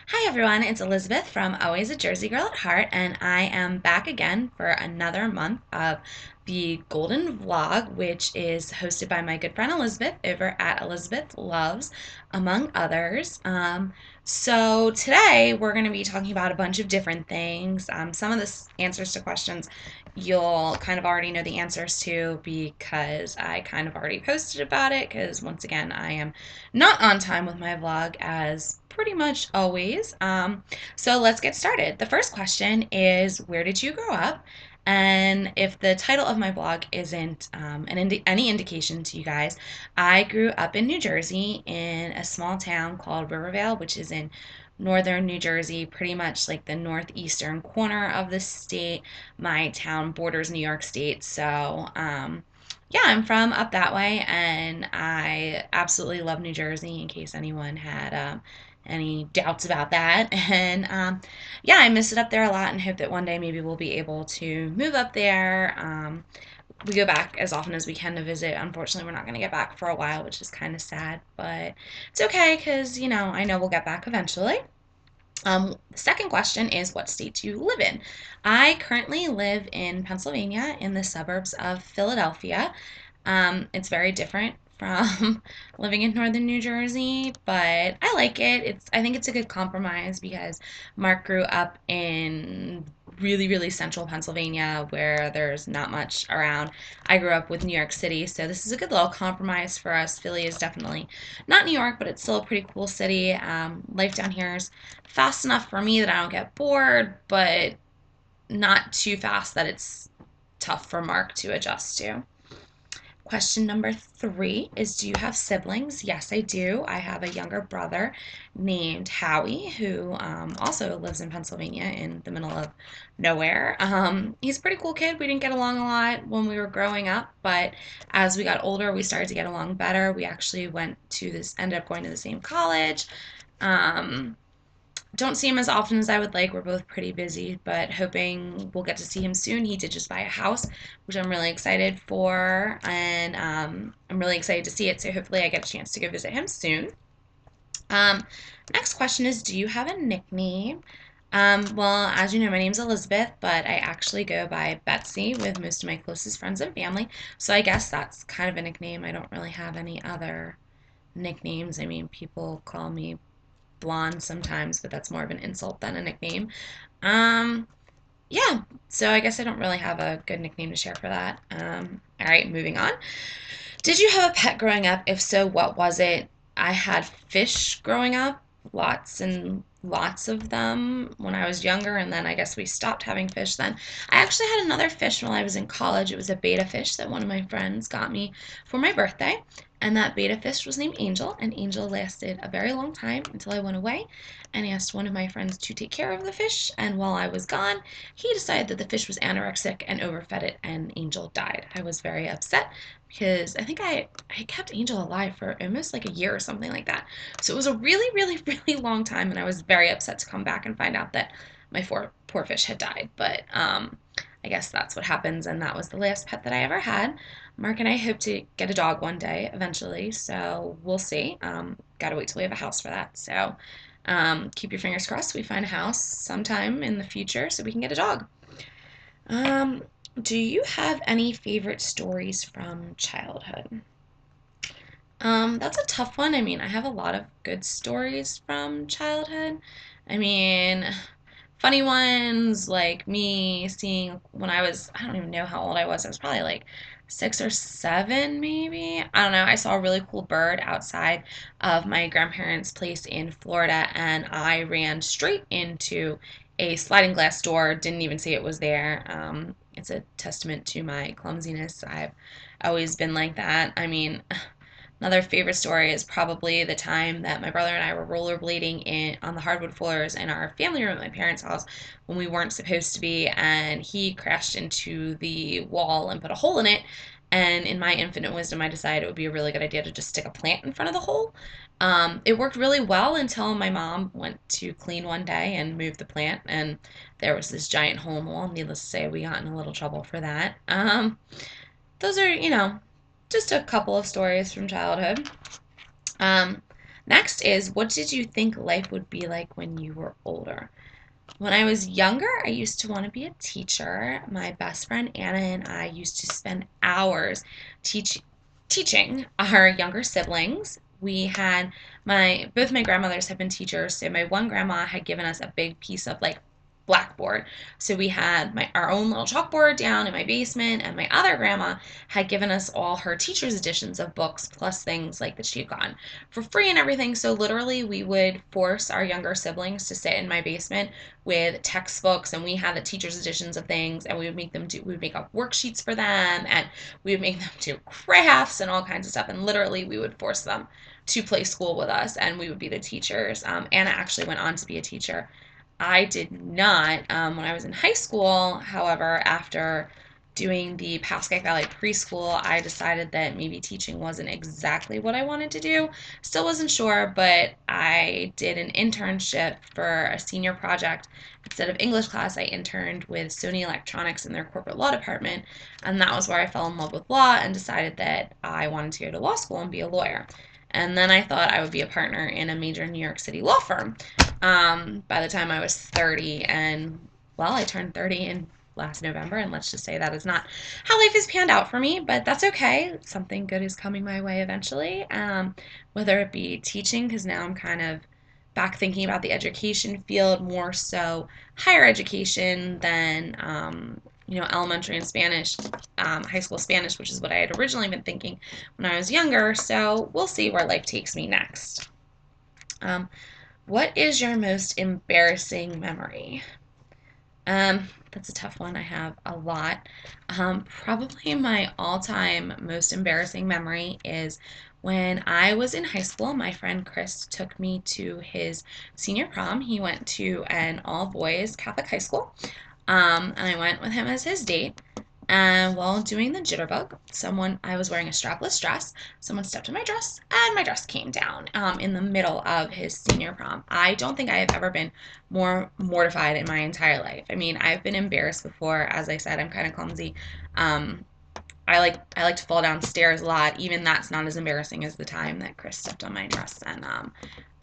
Hi everyone, it's Elizabeth from Always a Jersey Girl at Heart, and I am back again for another month of the Golden Vlog, which is hosted by my good friend Elizabeth over at Elizabeth Loves, among others. So today we're going to be talking about a bunch of different things. Some of the answers to questions you'll kind of already know the answers to because I kind of already posted about it, because once again, I am not on time with my vlog as pretty much always. So let's get started. The first question is, where did you grow up? And if the title of my blog isn't any indication to you guys, I grew up in New Jersey in a small town called Rivervale, which is in northern New Jersey, pretty much like the northeastern corner of the state. My town borders New York State, so yeah, I'm from up that way, and I absolutely love New Jersey, in case anyone had any doubts about that. And yeah, I miss it up there a lot and hope that one day maybe we'll be able to move up there. We go back as often as we can to visit. Unfortunately, we're not going to get back for a while, which is kind of sad, but it's okay because, I know we'll get back eventually. The second question is, what state do you live in? I currently live in Pennsylvania in the suburbs of Philadelphia. It's very different from living in northern New Jersey, but I like it. I think it's a good compromise because Mark grew up in really, really central Pennsylvania where there's not much around. I grew up with New York City, so this is a good little compromise for us. Philly is definitely not New York, but it's still a pretty cool city. Life down here is fast enough for me that I don't get bored, but not too fast that it's tough for Mark to adjust to. Question number 3 is, do you have siblings? Yes, I do. I have a younger brother named Howie who also lives in Pennsylvania in the middle of nowhere. He's a pretty cool kid. We didn't get along a lot when we were growing up, but as we got older, we started to get along better. We actually ended up going to the same college. Um, don't see him as often as I would like. We're both pretty busy, but hoping we'll get to see him soon. He did just buy a house, which I'm really excited for, and I'm really excited to see it. So hopefully, I get a chance to go visit him soon. Um, Next question is, do you have a nickname? Well, as you know, my name's Elizabeth, but I actually go by Betsy with most of my closest friends and family. So I guess that's kind of a nickname. I don't really have any other nicknames. I mean, people call me blonde sometimes, but that's more of an insult than a nickname. Um, yeah, so I guess I don't really have a good nickname to share for that. All right, moving on. Did you have a pet growing up? If so, what was it? I had fish growing up, lots and lots of them when I was younger, and then I guess we stopped having fish then. I actually had another fish while I was in college. It was a betta fish that one of my friends got me for my birthday, and that betta fish was named Angel, and Angel lasted a very long time until I went away and asked one of my friends to take care of the fish, and while I was gone, he decided that the fish was anorexic and overfed it, and Angel died. I was very upset because I think I kept Angel alive for almost like a year or something like that. So it was a really, really, really long time, and I was very upset to come back and find out that my poor fish had died. But I guess that's what happens, and that was the last pet that I ever had. Mark and I hope to get a dog one day eventually, so we'll see. Gotta wait till we have a house for that. So keep your fingers crossed we find a house sometime in the future so we can get a dog. Um, do you have any favorite stories from childhood? That's a tough one. I mean, I have a lot of good stories from childhood. I mean, funny ones like me seeing when I don't even know how old I was. I was probably like 6 or 7, maybe. I don't know. I saw a really cool bird outside of my grandparents' place in Florida, and I ran straight into a sliding glass door. Didn't even see it was there. It's a testament to my clumsiness. I've always been like that. I mean, another favorite story is probably the time that my brother and I were rollerblading on the hardwood floors in our family room at my parents' house when we weren't supposed to be, and he crashed into the wall and put a hole in it. And in my infinite wisdom, I decided it would be a really good idea to just stick a plant in front of the hole. It worked really well until my mom went to clean one day and move the plant, and there was this giant hole in the wall. Needless to say, we got in a little trouble for that. Those are, just a couple of stories from childhood. Um, Next is, what did you think life would be like when you were older? When I was younger, I used to want to be a teacher. My best friend Anna and I used to spend hours teach, teaching our younger siblings. We had both my grandmothers have been teachers, so my one grandma had given us a big piece of like blackboard. So we had our own little chalkboard down in my basement, and my other grandma had given us all her teacher's editions of books plus things like that she had gotten for free and everything. So literally, we would force our younger siblings to sit in my basement with textbooks, and we had the teacher's editions of things, and we would make up worksheets for them, and we would make them do crafts and all kinds of stuff. And literally, we would force them to play school with us, and we would be the teachers. Anna actually went on to be a teacher. I did not. When I was in high school, however, after doing the Pascack Valley preschool, I decided that maybe teaching wasn't exactly what I wanted to do. Still wasn't sure, but I did an internship for a senior project. Instead of English class, I interned with Sony Electronics in their corporate law department, and that was where I fell in love with law and decided that I wanted to go to law school and be a lawyer. And then I thought I would be a partner in a major New York City law firm by the time I was 30. And well, I turned 30 in last November, and let's just say that is not how life has panned out for me, but that's okay. Something good is coming my way eventually, whether it be teaching, because now I'm kind of back thinking about the education field, more so higher education than elementary and Spanish, high school Spanish, which is what I had originally been thinking when I was younger. So we'll see where life takes me next. Um, what is your most embarrassing memory? That's a tough one. I have a lot. Probably my all-time most embarrassing memory is when I was in high school. My friend Chris took me to his senior prom. He went to an all-boys Catholic high school, and I went with him as his date. And while doing the jitterbug, I was wearing a strapless dress. Someone stepped on my dress, and my dress came down in the middle of his senior prom. I don't think I have ever been more mortified in my entire life. I mean, I've been embarrassed before. As I said, I'm kind of clumsy. Um, I like to fall downstairs a lot. Even that's not as embarrassing as the time that Chris stepped on my dress and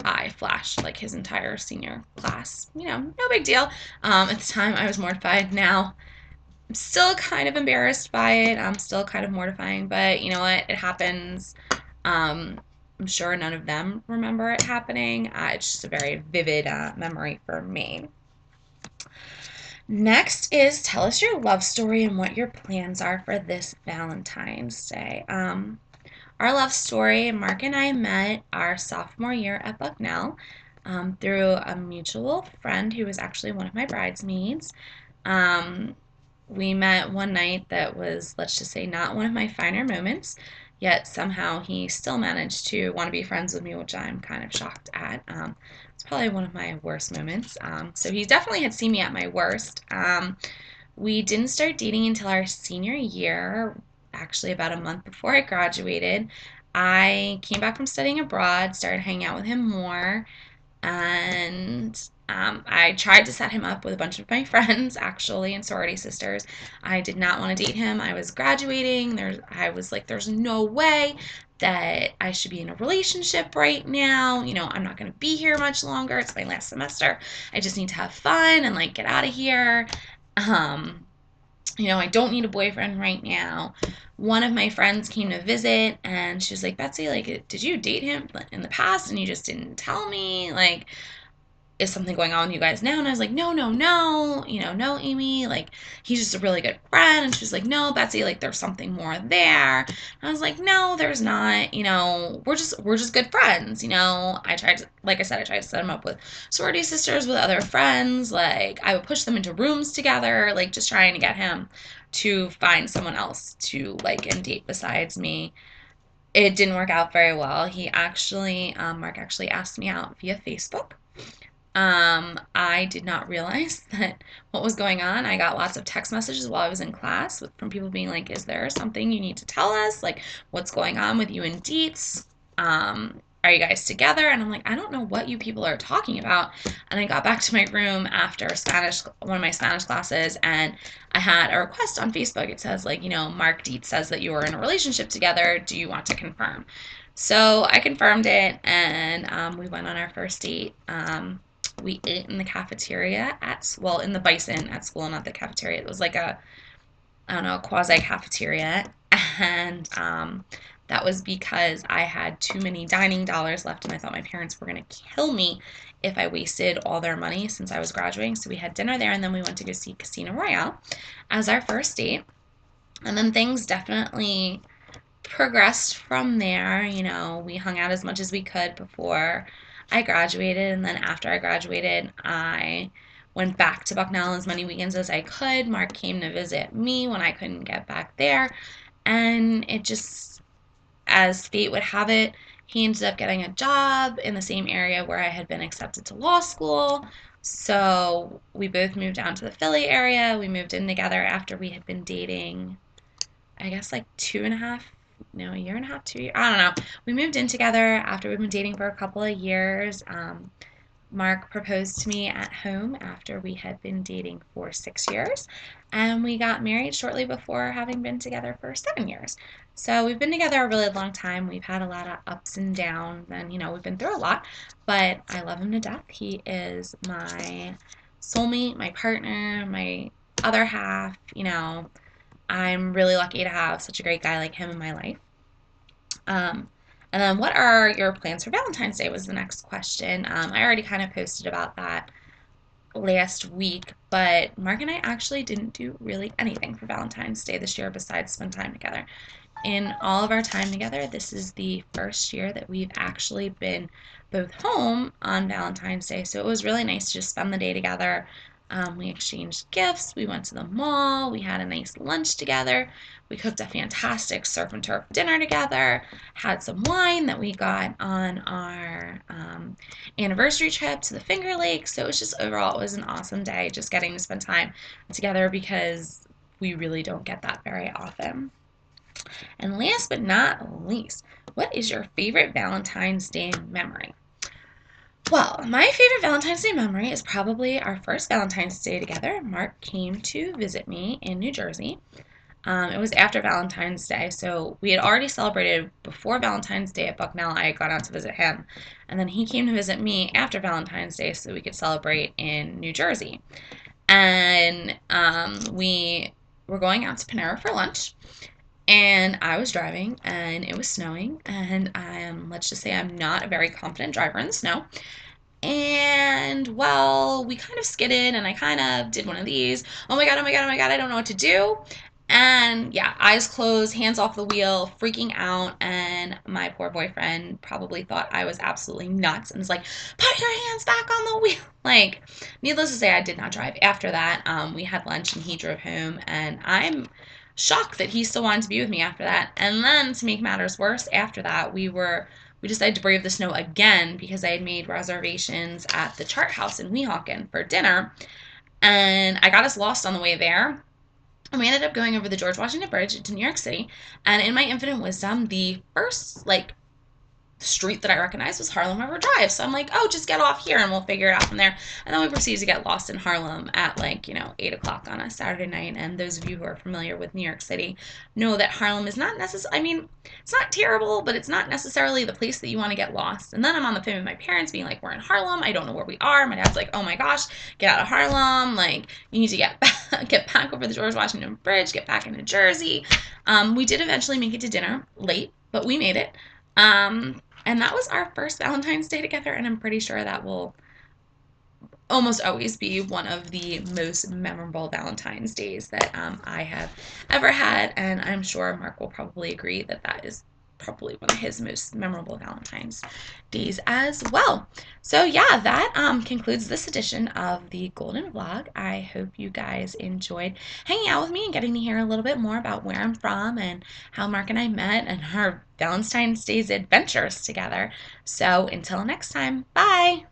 I flashed like his entire senior class. No big deal. At the time, I was mortified. Now I'm still kind of embarrassed by it. I'm still kind of mortifying, but you know what? It happens. I'm sure none of them remember it happening. It's just a very vivid memory for me. Next is, tell us your love story and what your plans are for this Valentine's Day. Our love story, Mark and I met our sophomore year at Bucknell through a mutual friend who was actually one of my bridesmaids. Um, we met one night that was, let's just say, not one of my finer moments, yet somehow he still managed to want to be friends with me, which I'm kind of shocked at. It's probably one of my worst moments. So he definitely had seen me at my worst. We didn't start dating until our senior year, actually about a month before I graduated. I came back from studying abroad, started hanging out with him more, and I tried to set him up with a bunch of my friends, actually, and sorority sisters. I did not want to date him. I was graduating. I was like, there's no way that I should be in a relationship right now. I'm not going to be here much longer. It's my last semester. I just need to have fun and like get out of here. Um, I don't need a boyfriend right now. One of my friends came to visit, and she was like, Betsy, like, did you date him in the past and you just didn't tell me? Like, is something going on with you guys now? And I was like, no, no, no, no, Amy, like, he's just a really good friend. And she was like, no, Betsy, like, there's something more there. And I was like, no, there's not. We're just good friends. Like I said, I tried to set him up with sorority sisters, with other friends. Like, I would push them into rooms together, like, just trying to get him to find someone else to like and date besides me. It didn't work out very well. Mark actually asked me out via Facebook. I did not realize that what was going on. I got lots of text messages while I was in class from people being like, is there something you need to tell us? Like, what's going on with you and Dietz? Are you guys together? And I'm like, I don't know what you people are talking about. And I got back to my room after one of my Spanish classes, and I had a request on Facebook. It says, like, Mark Dietz says that you are in a relationship together. Do you want to confirm? So I confirmed it, and we went on our first date. We ate in the cafeteria well, in the Bison at school, not the cafeteria. It was like a, I don't know, quasi cafeteria. And that was because I had too many dining dollars left, and I thought my parents were going to kill me if I wasted all their money since I was graduating. So we had dinner there, and then we went to go see Casino Royale as our first date. And then things definitely progressed from there. You know, we hung out as much as we could before I graduated, and then after I graduated, I went back to Bucknell as many weekends as I could. Mark came to visit me when I couldn't get back there, and it just, as fate would have it, he ended up getting a job in the same area where I had been accepted to law school. So we both moved down to the Philly area. We moved in together after we had been dating, I guess, like 2.5, no, a year and a half, 2 years. I don't know. We moved in together after we've been dating for a couple of years. Mark proposed to me at home after we had been dating for 6 years, and we got married shortly before having been together for 7 years. So we've been together a really long time. We've had a lot of ups and downs, and we've been through a lot, but I love him to death. He is my soulmate, my partner, my other half. I'm really lucky to have such a great guy like him in my life. Um, and then, what are your plans for Valentine's Day? Was the next question. I already kind of posted about that last week, but Mark and I actually didn't do really anything for Valentine's Day this year besides spend time together. In all of our time together, this is the first year that we've actually been both home on Valentine's Day. So it was really nice to just spend the day together. We exchanged gifts. We went to the mall. We had a nice lunch together. We cooked a fantastic surf and turf dinner together. Had some wine that we got on our anniversary trip to the Finger Lakes. So it was just, overall, it was an awesome day just getting to spend time together because we really don't get that very often. And last but not least, what is your favorite Valentine's Day memory? Well, my favorite Valentine's Day memory is probably our first Valentine's Day together. Mark came to visit me in New Jersey. It was after Valentine's Day, so we had already celebrated before Valentine's Day at Bucknell. I had gone out to visit him, and then he came to visit me after Valentine's Day so we could celebrate in New Jersey. And we were going out to Panera for lunch, and I was driving, and it was snowing, and let's just say I'm not a very confident driver in the snow. And, well, we kind of skidded, and I kind of did one of these. Oh my God, oh my God, oh my God, I don't know what to do. And yeah, eyes closed, hands off the wheel, freaking out. And my poor boyfriend probably thought I was absolutely nuts and was like, put your hands back on the wheel. Like, needless to say, I did not drive. After that, we had lunch and he drove home. And I'm shocked that he still wanted to be with me after that. And then, to make matters worse, after that, we decided to brave the snow again because I had made reservations at the Chart House in Weehawken for dinner. And I got us lost on the way there. And we ended up going over the George Washington Bridge to New York City. And in my infinite wisdom, the first, street that I recognized was Harlem River Drive. So I'm like, oh, just get off here and we'll figure it out from there. And then we proceeded to get lost in Harlem at 8 o'clock on a Saturday night. And those of you who are familiar with New York City know that Harlem is not necessarily, I mean, it's not terrible, but it's not necessarily the place that you want to get lost. And then I'm on the phone with my parents being like, we're in Harlem. I don't know where we are. My dad's like, oh my gosh, get out of Harlem. Like, you need to get back over the George Washington Bridge, get back into Jersey. We did eventually make it to dinner late, but we made it. And that was our first Valentine's Day together, and I'm pretty sure that will almost always be one of the most memorable Valentine's Days that I have ever had, and I'm sure Mark will probably agree that that is probably one of his most memorable Valentine's Days as well. So yeah, that concludes this edition of the Golden Vlog. I hope you guys enjoyed hanging out with me and getting to hear a little bit more about where I'm from and how Mark and I met and our Valentine's Day's adventures together. So until next time, bye!